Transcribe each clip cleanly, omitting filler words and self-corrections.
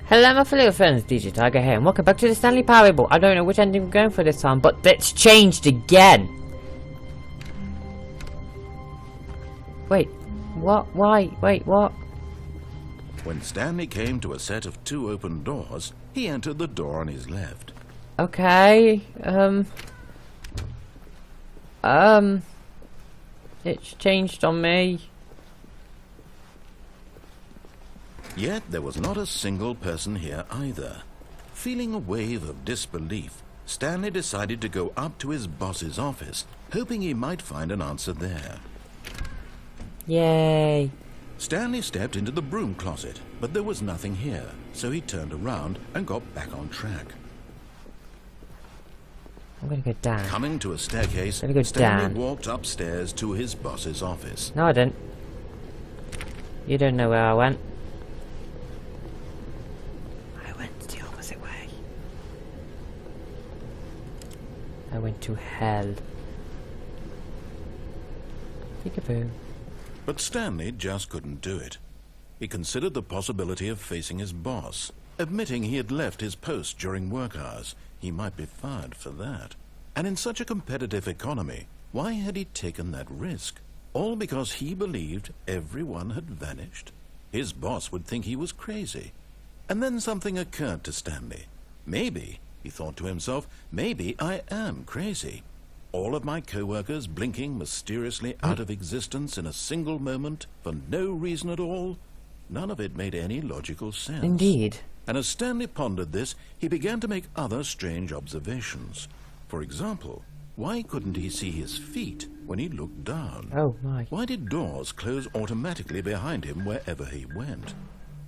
Hello my fellow friends, DJ Tiger here, and welcome back to the Stanley Parable. I don't know which ending we're going for this time, but it's changed again. Wait, what? Why? Wait, what? When Stanley came to a set of 2 open doors, he entered the door on his left. Okay, it's changed on me. Yet there was not a single person here either. Feeling a wave of disbelief, Stanley decided to go up to his boss's office, hoping he might find an answer there. Yay. Stanley stepped into the broom closet, but there was nothing here, so he turned around and got back on track. I'm gonna go down. Coming to a staircase, Gonna go Stanley down. walked upstairs to his boss's office. No, I didn't. You don't know where I went. I went the opposite way. I went to hell. Peekaboo. But Stanley just couldn't do it. He considered the possibility of facing his boss, admitting he had left his post during work hours. He might be fired for that. And in such a competitive economy, why had he taken that risk? All because he believed everyone had vanished? His boss would think he was crazy. And then something occurred to Stanley. Maybe, he thought to himself, maybe I am crazy. All of my co-workers blinking mysteriously out of existence in a single moment for no reason at all? None of it made any logical sense. Indeed. And as Stanley pondered this, he began to make other strange observations. For example, why couldn't he see his feet when he looked down? Oh my. Why did doors close automatically behind him wherever he went?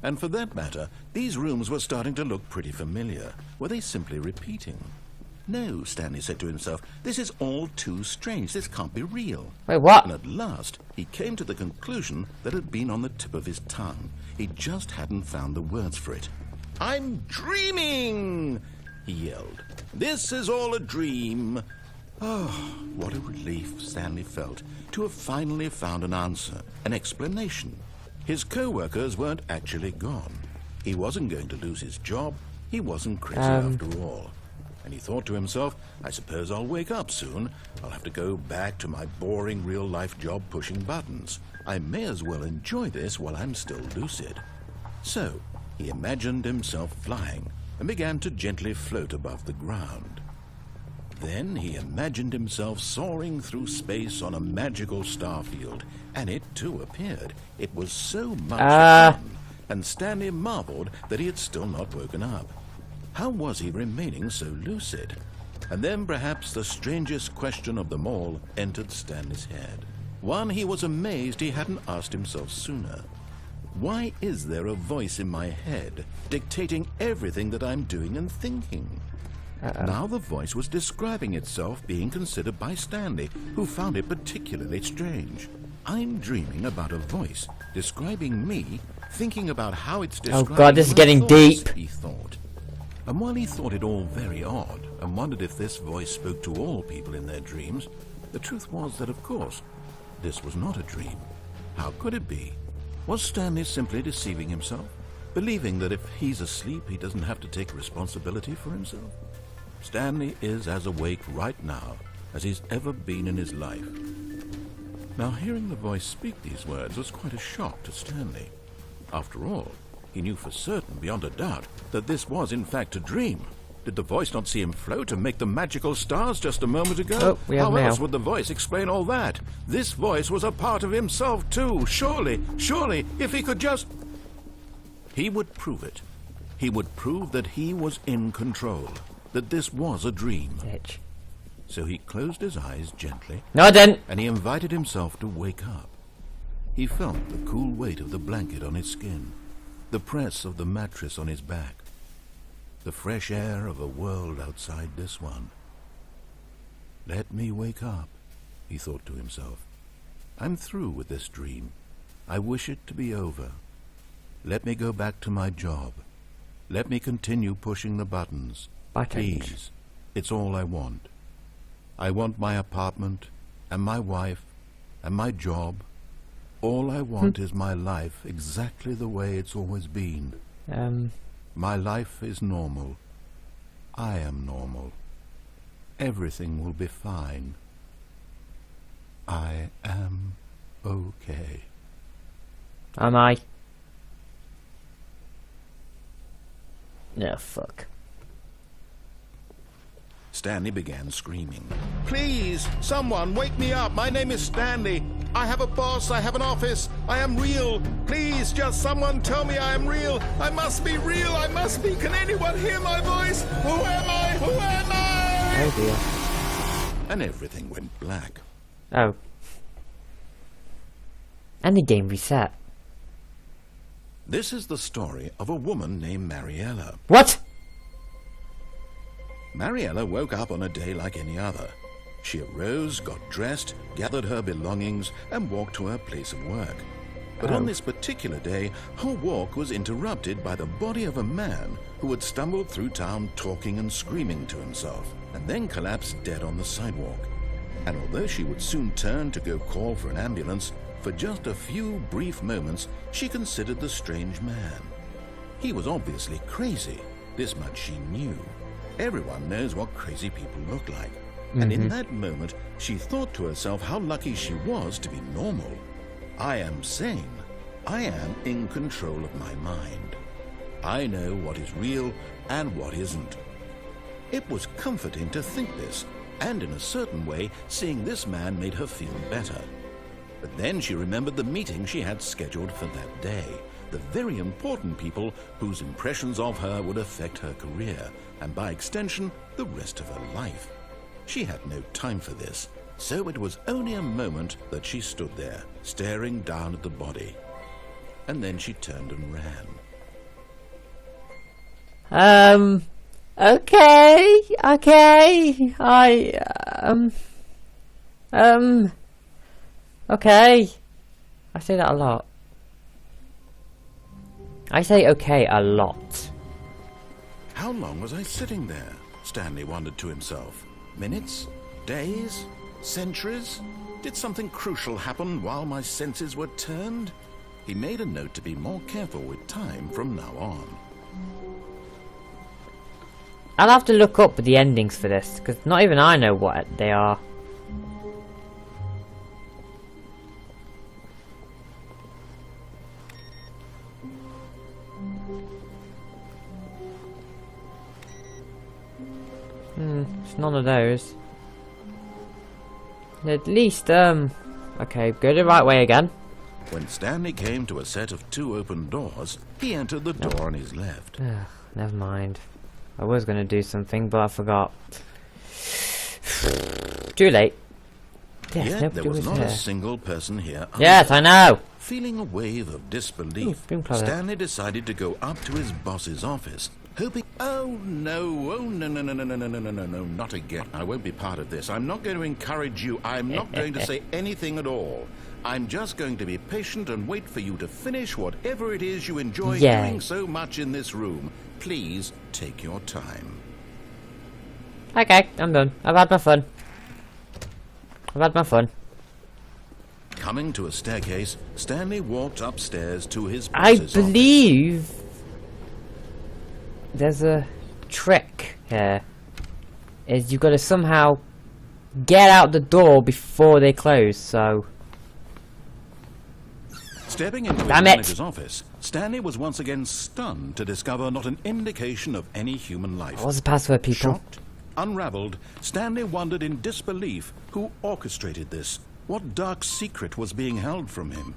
And for that matter, these rooms were starting to look pretty familiar. Were they simply repeating? No, Stanley said to himself, this is all too strange. This can't be real. Wait, what? And at last, he came to the conclusion that had been on the tip of his tongue. He just hadn't found the words for it. I'm dreaming, he yelled. This is all a dream. Oh, what a relief Stanley felt to have finally found an answer, an explanation. His co-workers weren't actually gone. He wasn't going to lose his job. He wasn't crazy after all. And he thought to himself, I suppose I'll wake up soon. I'll have to go back to my boring real-life job pushing buttons. I may as well enjoy this while I'm still lucid. So, he imagined himself flying and began to gently float above the ground. Then he imagined himself soaring through space on a magical starfield, and it too appeared. It was so much fun, and Stanley marveled that he had still not woken up. How was he remaining so lucid? And then perhaps the strangest question of them all entered Stanley's head. One he was amazed he hadn't asked himself sooner. Why is there a voice in my head dictating everything that I'm doing and thinking? Now the voice was describing itself being considered by Stanley, who found it particularly strange. I'm dreaming about a voice describing me, thinking about how it's describing Oh God, this is my getting thoughts, deep. he thought. And while he thought it all very odd, and wondered if this voice spoke to all people in their dreams, the truth was that, of course, this was not a dream. How could it be? Was Stanley simply deceiving himself, believing that if he's asleep, he doesn't have to take responsibility for himself? Stanley is as awake right now as he's ever been in his life. Now, hearing the voice speak these words was quite a shock to Stanley. After all, he knew for certain, beyond a doubt, that this was in fact a dream. Did the voice not see him float and make the magical stars just a moment ago? Oh, we have How mail. else would the voice explain all that? This voice was a part of himself too. Surely, if he could just... He would prove it. He would prove that he was in control, that this was a dream. Bitch. So he closed his eyes gently, No, I didn't. and he invited himself to wake up. He felt the cool weight of the blanket on his skin, the press of the mattress on his back, the fresh air of a world outside this one. Let me wake up, he thought to himself. I'm through with this dream. I wish it to be over. Let me go back to my job. Let me continue pushing the buttons. Please, it's all I want. I want my apartment, and my wife, and my job. All I want is my life exactly the way it's always been. My life is normal. I am normal. Everything will be fine. I am okay. Am I? No, fuck. Stanley began screaming. Please, someone, wake me up. My name is Stanley. I have a boss. I have an office. I am real. Please, just someone tell me I am real. I must be real. I must be. Can anyone hear my voice? Who am I? Who am I? Oh dear. And everything went black. Oh. And the game reset. This is the story of a woman named Mariella. What? Mariella woke up on a day like any other. She arose, got dressed, gathered her belongings, and walked to her place of work. But on this particular day, her walk was interrupted by the body of a man who had stumbled through town talking and screaming to himself, and then collapsed dead on the sidewalk. And although she would soon turn to go call for an ambulance, for just a few brief moments she considered the strange man. He was obviously crazy. This much she knew. Everyone knows what crazy people look like. And in that moment, she thought to herself how lucky she was to be normal. I am sane. I am in control of my mind. I know what is real and what isn't. It was comforting to think this, and in a certain way, seeing this man made her feel better. But then she remembered the meeting she had scheduled for that day, the very important people whose impressions of her would affect her career, and by extension, the rest of her life. She had no time for this, so it was only a moment that she stood there, staring down at the body. And then she turned and ran. Okay, okay. I say that a lot. I say okay a lot. How long was I sitting there? Stanley wondered to himself. Minutes? Days? Centuries? Did something crucial happen while my senses were turned? He made a note to be more careful with time from now on. I'll have to look up the endings for this, because not even I know what they are. It's none of those. At least, okay, go the right way again. When Stanley came to a set of 2 open doors, he entered the door on his left. Ugh, never mind. I was going to do something, but I forgot. Too late. Yes, Yet there was not here. a single person here. Yes, I know. Feeling a wave of disbelief, Ooh, Stanley decided to go up to his boss's office, hoping... Oh no, not again. I won't be part of this. I'm not going to encourage you. I'm not going to say anything at all. I'm just going to be patient and wait for you to finish whatever it is you enjoy doing so much in this room. Please take your time. Okay, I'm done. I've had my fun. Coming to a staircase, Stanley walked upstairs to his I boss's believe there's a trick here. Is you've got to somehow get out the door before they close, so... Stepping into his manager's office, Stanley was once again stunned to discover not an indication of any human life. What's the password, people? Shocked, unraveled, Stanley wondered in disbelief who orchestrated this. What dark secret was being held from him?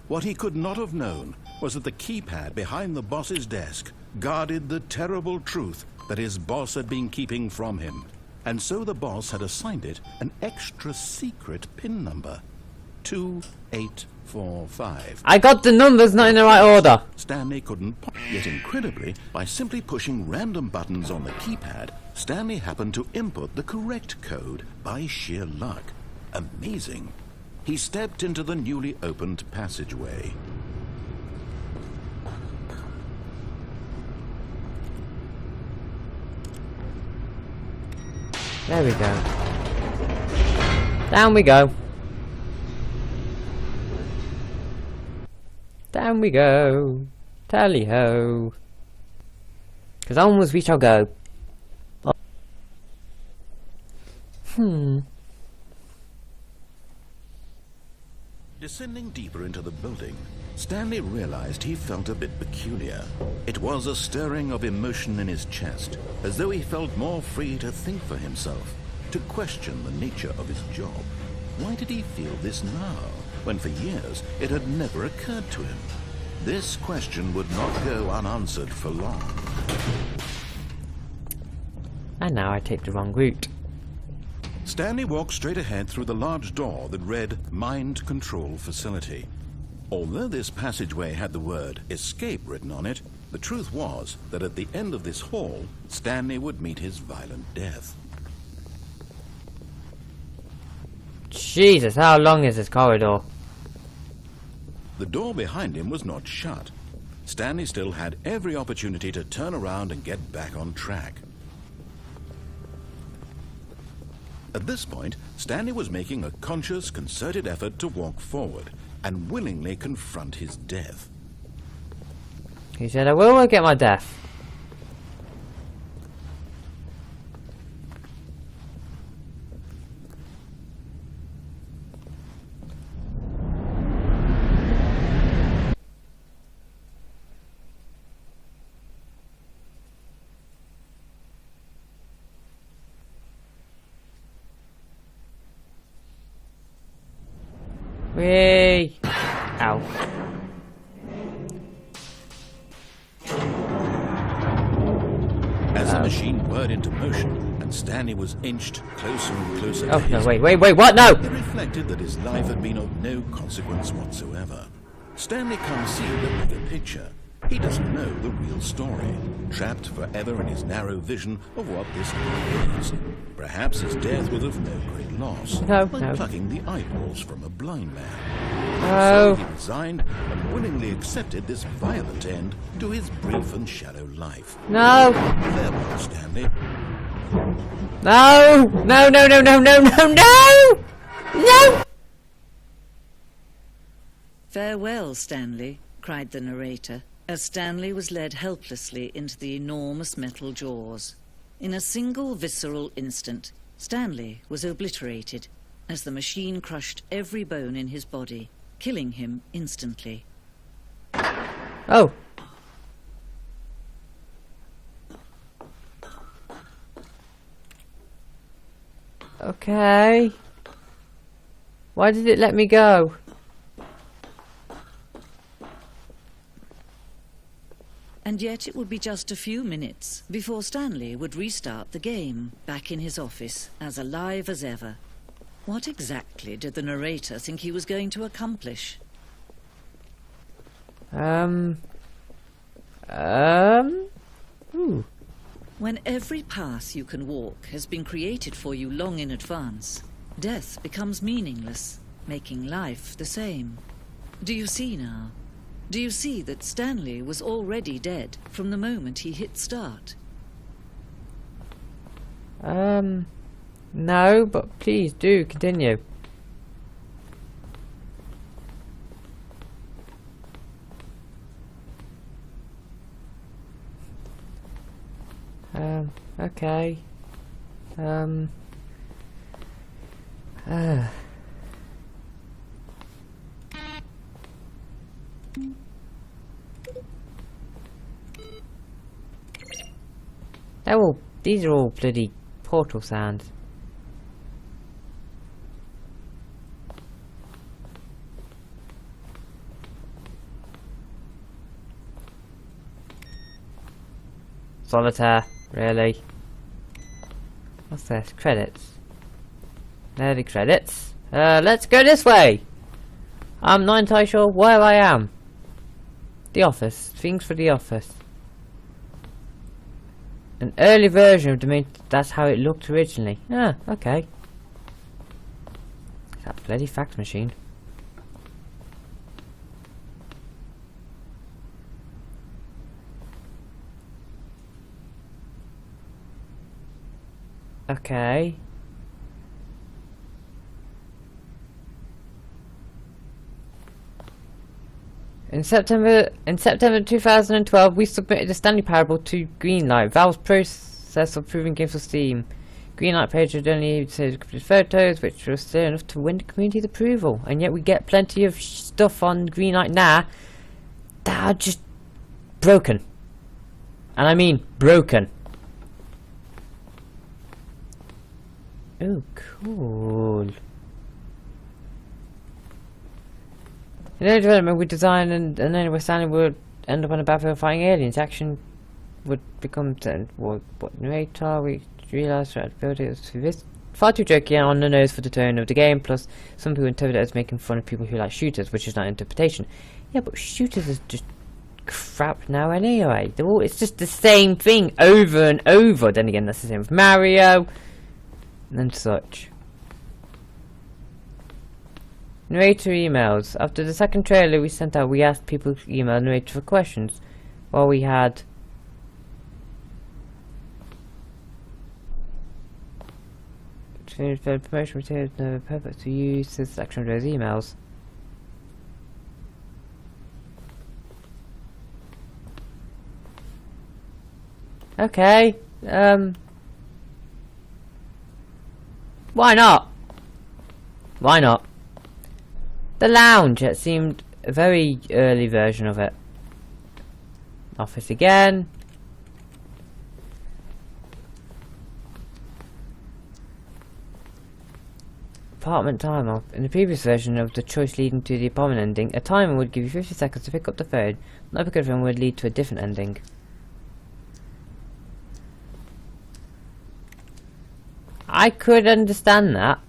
What he could not have known was that the keypad behind the boss's desk guarded the terrible truth that his boss had been keeping from him. And so the boss had assigned it an extra secret PIN number. 2845. I got the numbers not in the right order. Stanley couldn't yet incredibly, by simply pushing random buttons on the keypad, Stanley happened to input the correct code by sheer luck. Amazing. He stepped into the newly opened passageway. There we go. Down we go. Down we go. Tally ho. Because onwards we shall go. Descending deeper into the building, Stanley realized he felt a bit peculiar. It was a stirring of emotion in his chest, as though he felt more free to think for himself, to question the nature of his job. Why did he feel this now, when for years it had never occurred to him? This question would not go unanswered for long. And now I take the wrong route. Stanley walked straight ahead through the large door that read Mind Control Facility. Although this passageway had the word escape written on it, the truth was that at the end of this hall, Stanley would meet his violent death. Jesus, how long is this corridor? The door behind him was not shut. Stanley still had every opportunity to turn around and get back on track. At this point, Stanley was making a conscious, concerted effort to walk forward and willingly confront his death. He said, I will get my death. Whee! Ow. As the machine whirred into motion and Stanley was inched closer and closer Oh, to no, his wait, what? No! he reflected that his life had been of no consequence whatsoever. Stanley can't see the bigger picture. He doesn't know the real story, trapped forever in his narrow vision of what this life is. Perhaps his death was of no great loss, No, like no. plucking the eyeballs from a blind man. No. So he resigned and willingly accepted this violent end to his brief and shallow life. No! Farewell, Stanley. No! No, no, no, no, no, no, no! No! Farewell, Stanley, cried the narrator, as Stanley was led helplessly into the enormous metal jaws. In a single visceral instant, Stanley was obliterated as the machine crushed every bone in his body, killing him instantly. Oh. Okay. Why did it let me go? And yet it would be just a few minutes before Stanley would restart the game, back in his office, as alive as ever. What exactly did the narrator think he was going to accomplish? Ooh. When every path you can walk has been created for you long in advance, death becomes meaningless, making life the same. Do you see now? Do you see that Stanley was already dead from the moment he hit start? No, but please do continue. Okay. These are all bloody portal sounds. Solitaire, really? What's this? Credits. There are the credits. Let's go this way! I'm not entirely sure where I am. The office. Things for the office. An early version of the main... That's how it looked originally. Ah, okay. That bloody fax machine. Okay. In September 2012, we submitted the Stanley Parable to Greenlight, Valve's process of proving games for Steam. Greenlight page had only said photos, which was still enough to win the community's approval, and yet we get plenty of stuff on Greenlight now that are just broken. And I mean broken. Oh, cool. In early development, we designed and then we're Stanley would end up on a battlefield fighting aliens. Action would become what narrator. We realised throughout the build it was far too jokey and on the nose for the tone of the game. Plus, some people interpret it as making fun of people who like shooters, which is not interpretation. Yeah, but shooters is just crap now anyway. It's just the same thing over and over. Then again, that's the same with Mario and such. Narrator emails. After the second trailer we sent out, we asked people to email narrator for questions. While we had for promotion materials, no purpose to use this section of those emails. Okay. Why not? Why not? The lounge, it seemed a very early version of it. Office again. Apartment timer. In the previous version of the choice leading to the apartment ending, a timer would give you 50 seconds to pick up the phone. Not pick up the phone would lead to a different ending. I could understand that.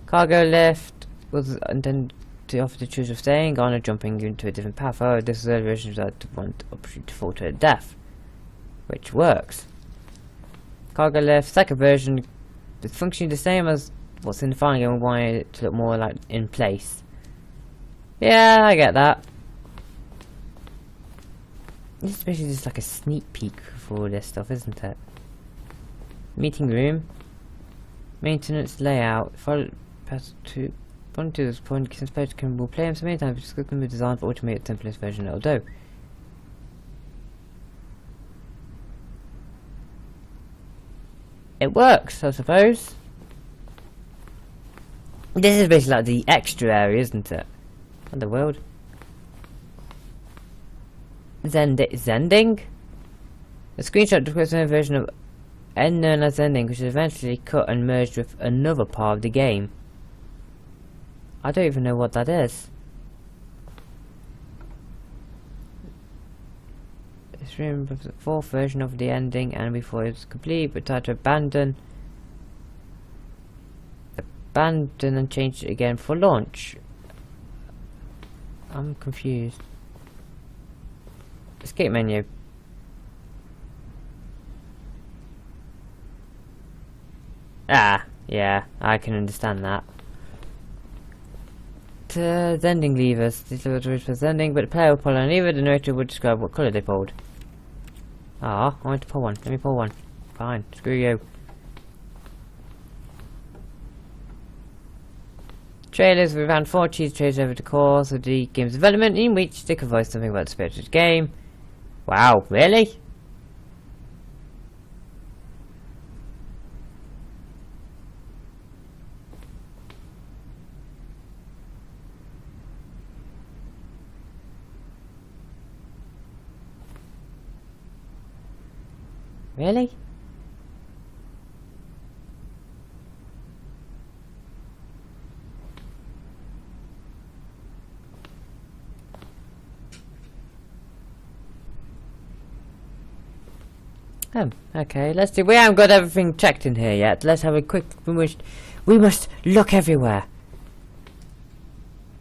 Cargo lift was intended to offer the choice of staying on or jumping into a different path. However, this is a version that want option to fall to death, which works. Cargo lift, second version, is functioning the same as what's in the final game. We wanted it to look more like in place. Yeah, I get that. This is basically just like a sneak peek for all this stuff, isn't it? Meeting room, maintenance layout. Follow past to. To this point, since players will play them so many times, it's going to be designed for automated template version it'll do. It works, I suppose. This is basically like the extra area, isn't it? Underworld. Zending? A screenshot describes a version of N known as Zending, which is eventually cut and merged with another part of the game. I don't even know what that is. It's written with the fourth version of the ending and before it's complete, but tried to abandon and change it again for launch. I'm confused. Escape menu. Ah, yeah, I can understand that. Zending levers. These levers for zending, but the player will pull on a lever. The narrator would describe what colour they pulled. Ah, I want to pull one. Let me pull one. Fine, screw you. Trailers. We ran 4 cheese trailers over the course of the game's development, in which they could voice something about the spirit of the game. Wow, really? Really? Okay, let's do. We haven't got everything checked in here yet. Let's have a quick. We must look everywhere.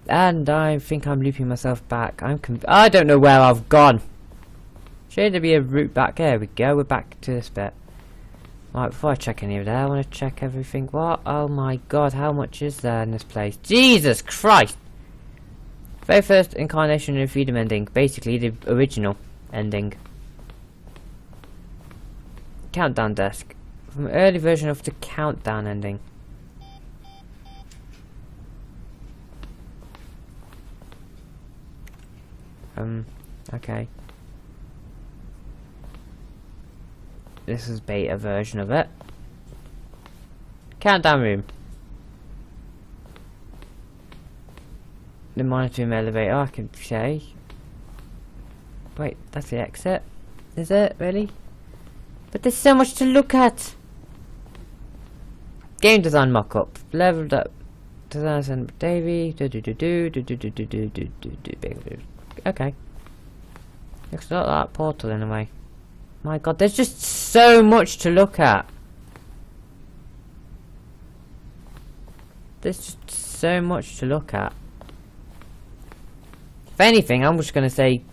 And I think I'm looping myself back. I don't know where I've gone. Should there be a route back? There we go. We're back to this bit. Right, before I check any of that, I want to check everything. What? Oh my god, how much is there in this place? Jesus Christ! Very first incarnation of the Freedom ending. Basically, the original ending. Countdown desk. From an early version of the countdown ending. Okay. This is beta version of it. Countdown room. The monitoring elevator, I can say. Wait, that's the exit. Is it? Really? But there's so much to look at! Game design mock-up. Leveled up. Design center Davy. Okay. Looks not like that portal in a way. My god, there's just so much to look at. There's just so much to look at. If anything, I'm just gonna say,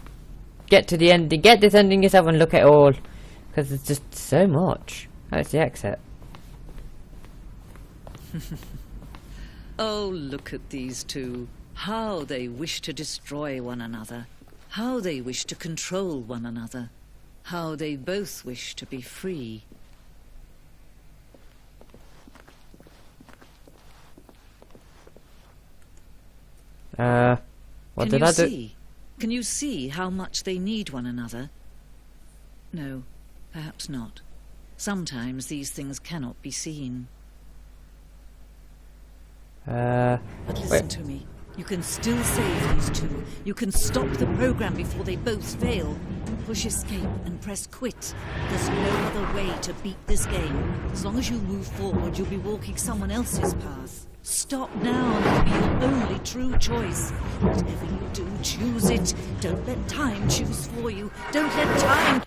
get to the ending, get this ending yourself and look at it all. Because there's just so much. That's the exit. Oh, look at these two. How they wish to destroy one another. How they wish to control one another. How they both wish to be free. What did I do? Can you see how much they need one another? No, perhaps not. Sometimes these things cannot be seen. But listen to me. You can still save these two. You can stop the program before they both fail. Push escape and press quit. There's no other way to beat this game. As long as you move forward, you'll be walking someone else's path. Stop now and it'll be your only true choice. Whatever you do, choose it. Don't let time choose for you. Don't let time...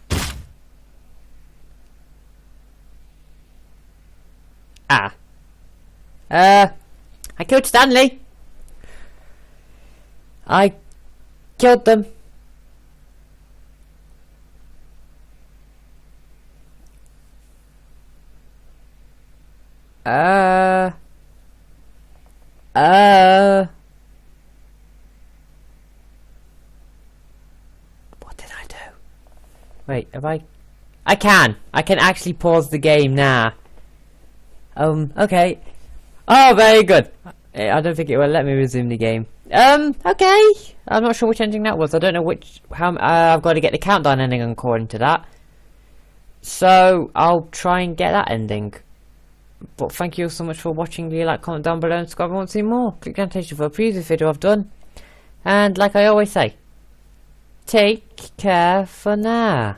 I killed Stanley. I killed them. What did I do? Wait, have I can actually pause the game now. Okay. Oh, very good. I don't think it will let me resume the game. Okay. I'm not sure which ending that was. I don't know how, I've got to get the countdown ending according to that. So, I'll try and get that ending. But thank you so much for watching. Leave a like, comment down below and subscribe if you want to see more. Click the notification for a previous video I've done. And like I always say, take care for now.